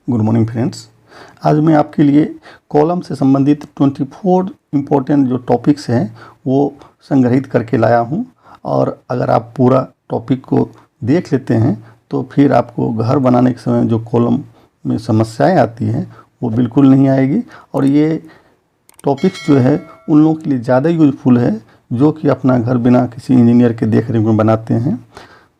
Good morning friends. आज मैं आपके लिए कॉलम से संबंधित 24 इम्पोर्टेंट जो टॉपिक्स हैं वो संग्रहित करके लाया हूं। और अगर आप पूरा टॉपिक को देख लेते हैं तो फिर आपको घर बनाने के समय जो कॉलम में समस्याएं आती हैं वो बिल्कुल नहीं आएगी। और ये टॉपिक्स जो है उन लोगों के लिए ज़्यादा यूजफुल है जो कि अपना घर बिना किसी इंजीनियर के देखरेख में बनाते हैं।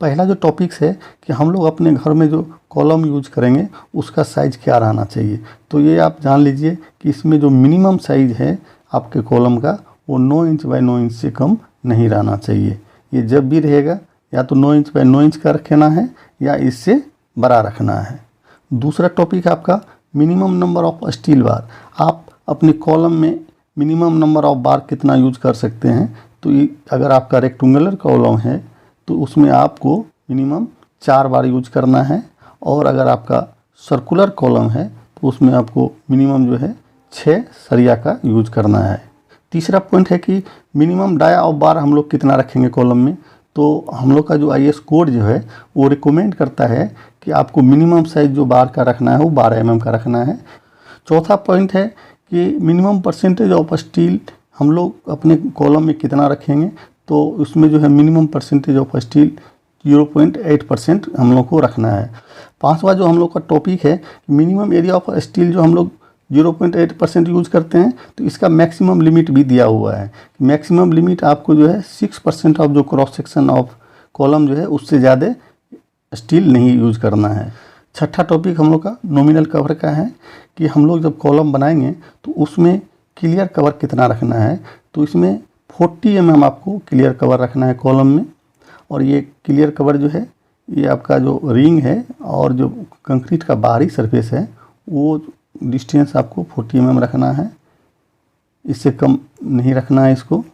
पहला जो टॉपिक्स है कि हम लोग अपने घर में जो कॉलम यूज करेंगे उसका साइज़ क्या रहना चाहिए। तो ये आप जान लीजिए कि इसमें जो मिनिमम साइज़ है आपके कॉलम का वो 9 इंच बाय 9 इंच से कम नहीं रहना चाहिए। ये जब भी रहेगा या तो 9 इंच बाय 9 इंच का रखना है या इससे बड़ा रखना है। दूसरा टॉपिक आपका minimum number of steel bar. आप अपने कॉलम में मिनिमम नंबर ऑफ बार कितना यूज कर सकते हैं। तो ये अगर आपका रेक्टेंगुलर कॉलम है तो उसमें आपको मिनिमम 4 बार यूज करना है। और अगर आपका सर्कुलर कॉलम है तो उसमें आपको मिनिमम जो है 6 सरिया का यूज करना है। तीसरा पॉइंट है कि मिनिमम डाया ऑफ बार हम लोग कितना रखेंगे कॉलम में। तो हम लोग का जो IS कोड जो है वो रिकमेंड करता है कि आपको मिनिमम साइज जो बार का रखना है वो 12 mm का रखना है। चौथा पॉइंट है कि मिनिमम परसेंटेज ऑफ स्टील हम लोग अपने कॉलम में कितना रखेंगे। तो उसमें जो है मिनिमम परसेंटेज ऑफ स्टील 0.8% हम लोग को रखना है। पांचवा जो हम लोग का टॉपिक है मिनिमम एरिया ऑफ स्टील जो हम लोग 0.8% यूज करते हैं तो इसका मैक्सिमम लिमिट भी दिया हुआ है। मैक्सिमम लिमिट आपको जो है 6% ऑफ जो क्रॉस सेक्शन ऑफ कॉलम जो है उससे ज़्यादा स्टील नहीं यूज करना है। छठा टॉपिक हम लोग का नॉमिनल कवर का है कि हम लोग जब कॉलम बनाएंगे तो उसमें क्लियर कवर कितना रखना है। तो इसमें 40 mm आपको क्लियर कवर रखना है कॉलम में। और ये क्लियर कवर जो है ये आपका जो रिंग है और जो कंक्रीट का बाहरी सरफेस है वो डिस्टेंस आपको 40 mm रखना है, इससे कम नहीं रखना है इसको।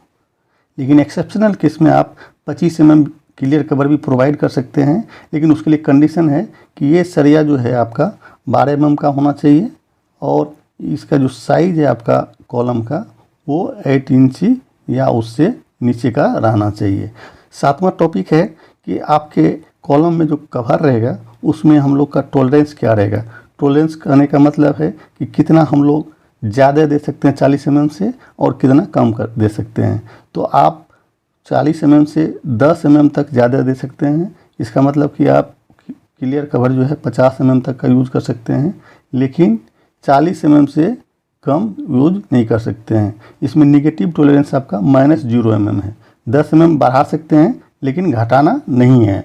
लेकिन एक्सेप्शनल केस में आप 25 mm क्लियर कवर भी प्रोवाइड कर सकते हैं। लेकिन उसके लिए कंडीशन है कि ये सरिया जो है आपका 12 mm का होना चाहिए और इसका जो साइज है आपका कॉलम का वो 8 इंची या उससे नीचे का रहना चाहिए। सातवां टॉपिक है कि आपके कॉलम में जो कवर रहेगा उसमें हम लोग का टॉलरेंस क्या रहेगा। टॉलरेंस कहने का मतलब है कि कितना हम लोग ज़्यादा दे सकते हैं 40 mm से और कितना कम कर दे सकते हैं। तो आप 40 mm से 10 mm तक ज़्यादा दे सकते हैं। इसका मतलब कि आप क्लियर कवर जो है 50 mm तक का यूज़ कर सकते हैं, लेकिन 40 mm से कम यूज नहीं कर सकते हैं। इसमें निगेटिव टॉलरेंस आपका -0 mm है। 10 mm बढ़ा सकते हैं लेकिन घटाना नहीं है।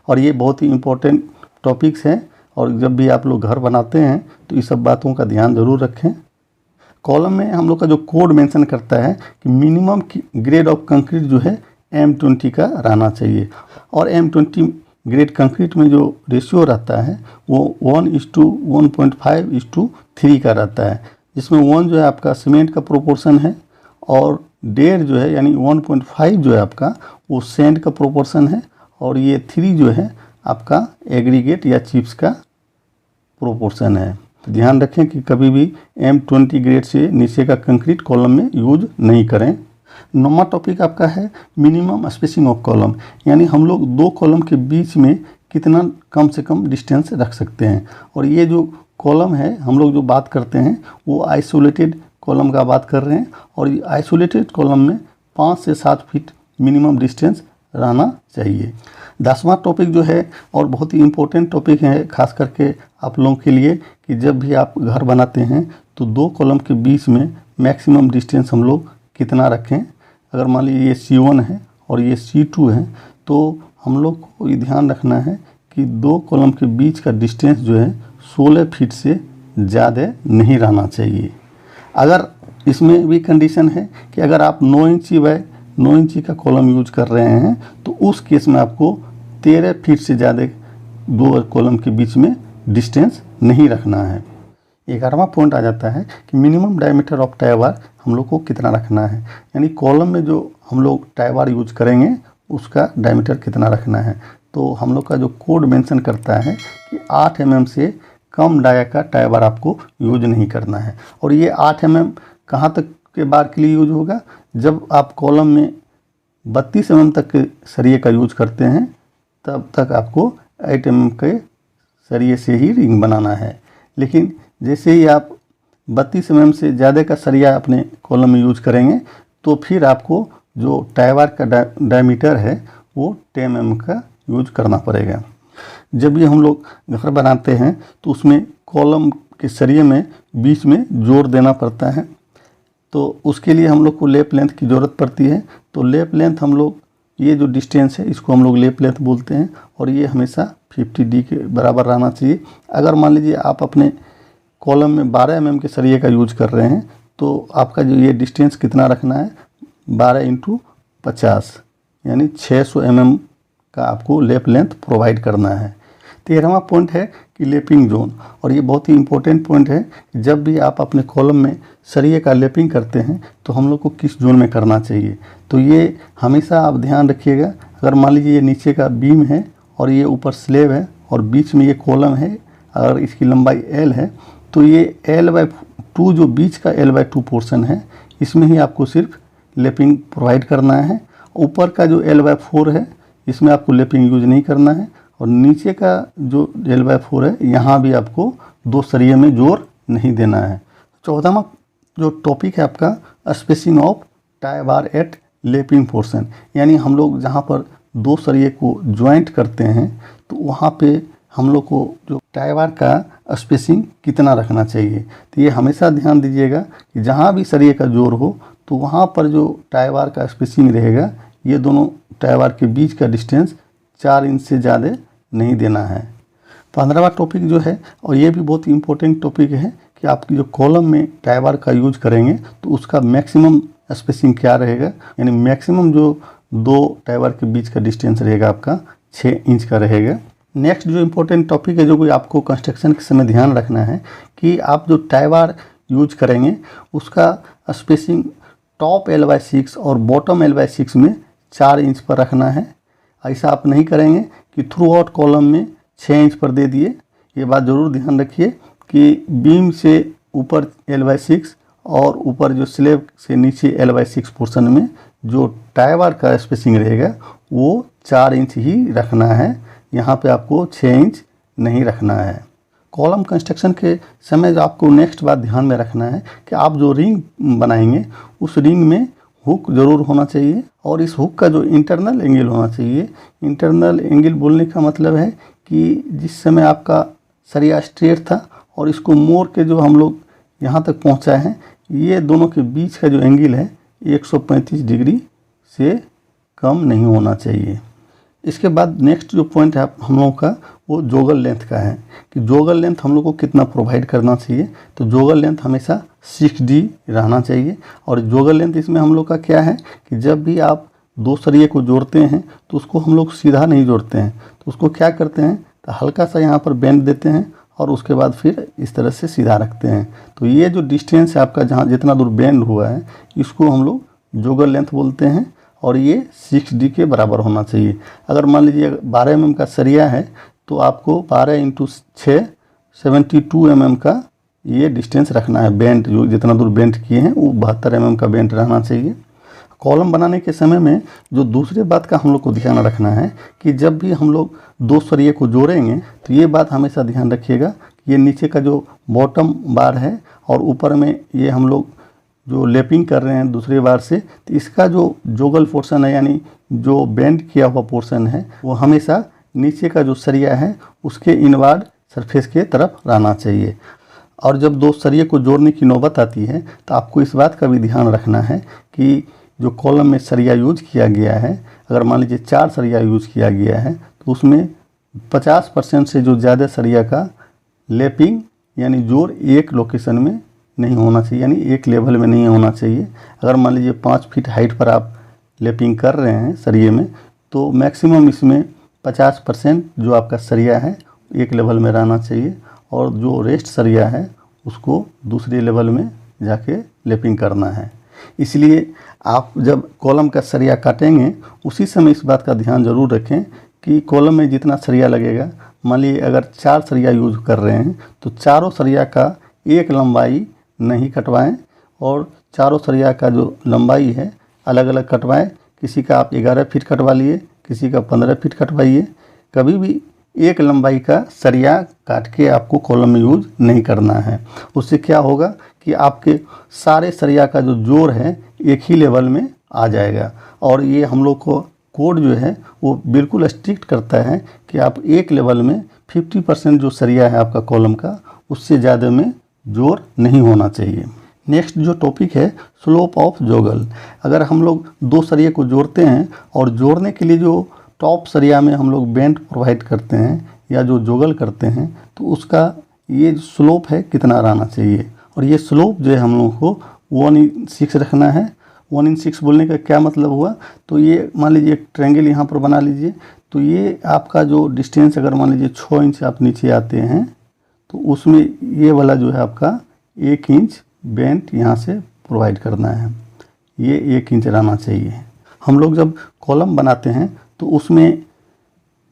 और ये बहुत ही इम्पोर्टेंट टॉपिक्स हैं और जब भी आप लोग घर बनाते हैं तो इस सब बातों का ध्यान ज़रूर रखें। कॉलम में हम लोग का जो कोड मेंशन करता है कि मिनिमम ग्रेड ऑफ कंक्रीट जो है M20 का रहना चाहिए। और M20 ग्रेड कंक्रीट में जो रेशियो रहता है वो 1:1.5:3 का रहता है, जिसमें 1 जो है आपका सीमेंट का प्रोपोर्शन है और 1.5 जो है यानी 1.5 जो है आपका वो सैंड का प्रोपोर्शन है और ये 3 जो है आपका एग्रीगेट या चिप्स का प्रोपोर्शन है। तो ध्यान रखें कि कभी भी M20 ग्रेड से नीचे का कंक्रीट कॉलम में यूज नहीं करें। 9वां टॉपिक आपका है मिनिमम स्पेसिंग ऑफ कॉलम, यानी हम लोग 2 कॉलम के बीच में कितना कम से कम डिस्टेंस रख सकते हैं। और ये जो कॉलम है हम लोग जो बात करते हैं वो आइसोलेटेड कॉलम का बात कर रहे हैं और ये आइसोलेटेड कॉलम में 5 से 7 फीट मिनिमम डिस्टेंस रहना चाहिए। 10वां टॉपिक जो है और बहुत ही इम्पोर्टेंट टॉपिक है खास करके आप लोगों के लिए कि जब भी आप घर बनाते हैं तो 2 कॉलम के बीच में मैक्सिमम डिस्टेंस हम लोग कितना रखें। अगर मान लीजिए ये C1 है और ये C2 है तो हम लोग को ये ध्यान रखना है कि 2 कॉलम के बीच का डिस्टेंस जो है 16 फीट से ज़्यादा नहीं रहना चाहिए। अगर इसमें भी कंडीशन है कि अगर आप 9 इंची बाय 9 इंची का कॉलम यूज कर रहे हैं तो उस केस में आपको 13 फीट से ज़्यादा 2 कॉलम के बीच में डिस्टेंस नहीं रखना है। 11वां पॉइंट आ जाता है कि मिनिमम डायमीटर ऑफ टाई बार हम लोग को कितना रखना है, यानी कॉलम में जो हम लोग टाई बार यूज करेंगे उसका डायमीटर कितना रखना है। तो हम लोग का जो कोड मेंशन करता है कि 8 mm से कम डाया का टाई बार आपको यूज नहीं करना है। और ये 8 mm कहाँ तक के बार के लिए यूज होगा, जब आप कॉलम में 32 mm तक के सरिये का यूज करते हैं तब तक आपको 8 mm के सरिये से ही रिंग बनाना है। लेकिन जैसे ही आप 32 mm से ज़्यादा का सरिया अपने कॉलम में यूज करेंगे तो फिर आपको जो टाई वार का डायमीटर है वो 10 mm का यूज करना पड़ेगा। जब भी हम लोग घर बनाते हैं तो उसमें कॉलम के सरिये में बीच में जोड़ देना पड़ता है, तो उसके लिए हम लोग को लेप लेंथ की ज़रूरत पड़ती है। तो लेप लेंथ हम लोग, ये जो डिस्टेंस है इसको हम लोग लेप लेंथ बोलते हैं, और ये हमेशा 50D के बराबर रहना चाहिए। अगर मान लीजिए आप अपने कॉलम में 12 mm के सरिये का यूज कर रहे हैं तो आपका जो ये डिस्टेंस कितना रखना है, 12 × 50 यानी 600 mm का आपको लेप लेंथ प्रोवाइड करना है। 13वां पॉइंट है कि लेपिंग जोन, और ये बहुत ही इम्पोर्टेंट पॉइंट है कि जब भी आप अपने कॉलम में सरिये का लेपिंग करते हैं तो हम लोग को किस जोन में करना चाहिए। तो ये हमेशा आप ध्यान रखिएगा। अगर मान लीजिए ये नीचे का बीम है और ये ऊपर स्लेब है और बीच में ये कॉलम है, अगर इसकी लंबाई L है तो ये L/2 जो बीच का L/2 पोर्शन है इसमें ही आपको सिर्फ लेपिंग प्रोवाइड करना है। ऊपर का जो L/4 है इसमें आपको लेपिंग यूज नहीं करना है, और नीचे का जो L/4 है यहाँ भी आपको 2 सरिये में जोर नहीं देना है। 14वां जो टॉपिक है आपका spacing of tie bar at lapping portion, यानी हम लोग जहाँ पर 2 सरिये को ज्वाइंट करते हैं तो वहाँ पे हम लोग को जो टाई बार का स्पेसिंग कितना रखना चाहिए। तो ये हमेशा ध्यान दीजिएगा कि जहाँ भी सरिये का जोर हो तो वहाँ पर जो टाई बार का स्पेसिंग रहेगा, ये दोनों टाई बार के बीच का डिस्टेंस 4 इंच से ज़्यादा नहीं देना है। 15वां टॉपिक जो है, और ये भी बहुत इंपॉर्टेंट टॉपिक है, कि आपकी जो कॉलम में टाई बार का यूज करेंगे तो उसका मैक्सिमम स्पेसिंग क्या रहेगा, यानी मैक्सिमम जो 2 टाई बार के बीच का डिस्टेंस रहेगा आपका 6 इंच का रहेगा। नेक्स्ट जो इम्पोर्टेंट टॉपिक है जो कोई आपको कंस्ट्रक्शन के समय ध्यान रखना है कि आप जो टाई बार यूज करेंगे उसका स्पेसिंग टॉप L/6 और बॉटम L/6 में 4 इंच पर रखना है। ऐसा आप नहीं करेंगे कि थ्रू आउट कॉलम में 6 इंच पर दे दिए। ये बात ज़रूर ध्यान रखिए कि बीम से ऊपर L/6 और ऊपर जो स्लेब से नीचे L/6 पोर्शन में जो टाई बार का स्पेसिंग रहेगा वो 4 इंच ही रखना है, यहाँ पे आपको 6 इंच नहीं रखना है। कॉलम कंस्ट्रक्शन के समय जो आपको नेक्स्ट बात ध्यान में रखना है कि आप जो रिंग बनाएंगे उस रिंग में हुक ज़रूर होना चाहिए, और इस हुक का जो इंटरनल एंगल होना चाहिए। इंटरनल एंगल बोलने का मतलब है कि जिस समय आपका सरिया स्ट्रेट था और इसको मोड़ के जो हम लोग यहाँ तक पहुँचाए हैं, ये दोनों के बीच का जो एंगल है 135 डिग्री से कम नहीं होना चाहिए। इसके बाद नेक्स्ट जो पॉइंट है हम लोगों का वो जोगल लेंथ का है कि जोगल लेंथ हम लोग को कितना प्रोवाइड करना चाहिए। तो जोगल लेंथ हमेशा 6D रहना चाहिए, और जोगल लेंथ इसमें हम लोग का क्या है कि जब भी आप 2 सरिये को जोड़ते हैं तो उसको हम लोग सीधा नहीं जोड़ते हैं, तो उसको क्या करते हैं तो हल्का सा यहाँ पर बेंड देते हैं और उसके बाद फिर इस तरह से सीधा रखते हैं। तो ये जो डिस्टेंस है आपका जहाँ जितना दूर बेंड हुआ है इसको हम लोग जोगल लेंथ बोलते हैं, और ये 6D के बराबर होना चाहिए। अगर मान लीजिए 12 mm का सरिया है तो आपको 12 × 6 72 mm का ये डिस्टेंस रखना है। बेंड जो जितना दूर बेंड किए हैं वो 72 mm का बेंड रहना चाहिए। कॉलम बनाने के समय में जो दूसरे बात का हम लोग को ध्यान रखना है कि जब भी हम लोग 2 सरिये को जोड़ेंगे तो ये बात हमेशा ध्यान रखिएगा कि ये नीचे का जो बॉटम बार है और ऊपर में ये हम लोग जो लेपिंग कर रहे हैं दूसरे बार से, तो इसका जो जोगल पोर्शन है यानी जो बेंड किया हुआ पोर्शन है वो हमेशा नीचे का जो सरिया है उसके इनवार्ड सरफेस के तरफ रहना चाहिए। और जब 2 सरिये को जोड़ने की नौबत आती है तो आपको इस बात का भी ध्यान रखना है कि जो कॉलम में सरिया यूज किया गया है, अगर मान लीजिए 4 सरिया यूज किया गया है तो उसमें 50% से जो ज़्यादा सरिया का लेपिंग यानी जोड़ एक लोकेशन में नहीं होना चाहिए, यानी एक लेवल में नहीं होना चाहिए। अगर मान लीजिए 5 फीट हाइट पर आप लेपिंग कर रहे हैं सरिये में तो मैक्सिमम इसमें 50% जो आपका सरिया है एक लेवल में रहना चाहिए, और जो रेस्ट सरिया है उसको दूसरे लेवल में जाके लेपिंग करना है। इसलिए आप जब कॉलम का सरिया काटेंगे उसी समय इस बात का ध्यान ज़रूर रखें कि कॉलम में जितना सरिया लगेगा, मान लीजिए अगर 4 सरिया यूज कर रहे हैं तो चारों सरिया का एक लंबाई नहीं कटवाएं, और चारों सरिया का जो लंबाई है अलग अलग कटवाएं। किसी का आप 11 फीट कटवा लिए, किसी का 15 फीट कटवाइए। कभी भी एक लंबाई का सरिया काट के आपको कॉलम में यूज नहीं करना है। उससे क्या होगा कि आपके सारे सरिया का जो जोड़ है एक ही लेवल में आ जाएगा। और ये हम लोग को कोड जो है वो बिल्कुल स्ट्रिक्ट करता है कि आप एक लेवल में 50% जो सरिया है आपका कॉलम का, उससे ज़्यादा में जोड़ नहीं होना चाहिए। नेक्स्ट जो टॉपिक है स्लोप ऑफ जोगल। अगर हम लोग दो सरिये को जोड़ते हैं और जोड़ने के लिए जो टॉप सरिया में हम लोग बेंड प्रोवाइड करते हैं या जो जोगल करते हैं, तो उसका ये स्लोप है कितना रहना चाहिए। और ये स्लोप जो है हम लोग को 1/6 रखना है। 1/6 बोलने का क्या मतलब हुआ, तो ये मान लीजिए एक ट्रायंगल यहाँ पर बना लीजिए, तो ये आपका जो डिस्टेंस अगर मान लीजिए 6 इंच आप नीचे आते हैं, तो उसमें ये वाला जो है आपका 1 इंच बेंड यहाँ से प्रोवाइड करना है। ये 1 इंच रहना चाहिए। हम लोग जब कॉलम बनाते हैं तो उसमें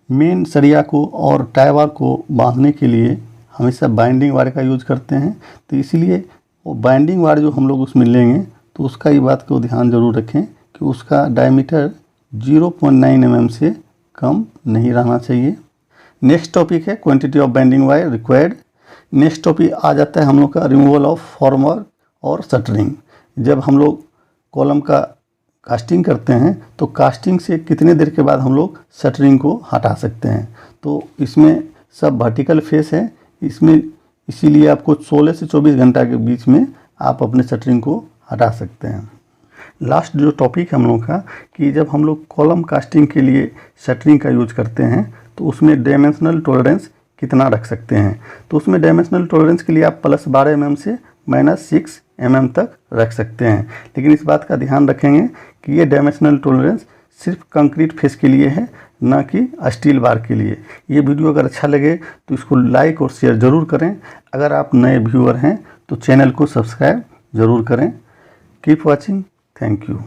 मेन सरिया को और टाई बार को बांधने के लिए हमेशा बाइंडिंग वायर का यूज करते हैं। तो इसीलिए वो बाइंडिंग वायर जो हम लोग उसमें लेंगे, तो उसका ये बात को ध्यान जरूर रखें कि उसका डायमीटर 0.9 mm से कम नहीं रहना चाहिए। नेक्स्ट टॉपिक है quantity of binding wire required. Next topic आ जाता है हम लोग का रिमूवल ऑफ फॉर्मवर्क और शटरिंग। जब हम लोग कॉलम का कास्टिंग करते हैं तो कास्टिंग से कितने देर के बाद हम लोग शटरिंग को हटा सकते हैं। तो इसमें सब वर्टिकल फेस है, इसमें इसीलिए आपको 16 से 24 घंटा के बीच में आप अपने शटरिंग को हटा सकते हैं। लास्ट जो टॉपिक है हम लोग का कि जब हम लोग कॉलम कास्टिंग के लिए शटरिंग का यूज करते हैं तो उसमें डायमेंशनल टॉलरेंस कितना रख सकते हैं। तो उसमें डायमेंशनल टॉलरेंस के लिए आप +12 mm से -6 mm तक रख सकते हैं। लेकिन इस बात का ध्यान रखेंगे कि ये डायमेंशनल टॉलरेंस सिर्फ कंक्रीट फेस के लिए है, ना कि स्टील बार के लिए। ये वीडियो अगर अच्छा लगे तो इसको लाइक और शेयर ज़रूर करें। अगर आप नए व्यूअर हैं तो चैनल को सब्सक्राइब ज़रूर करें। Keep watching. Thank you.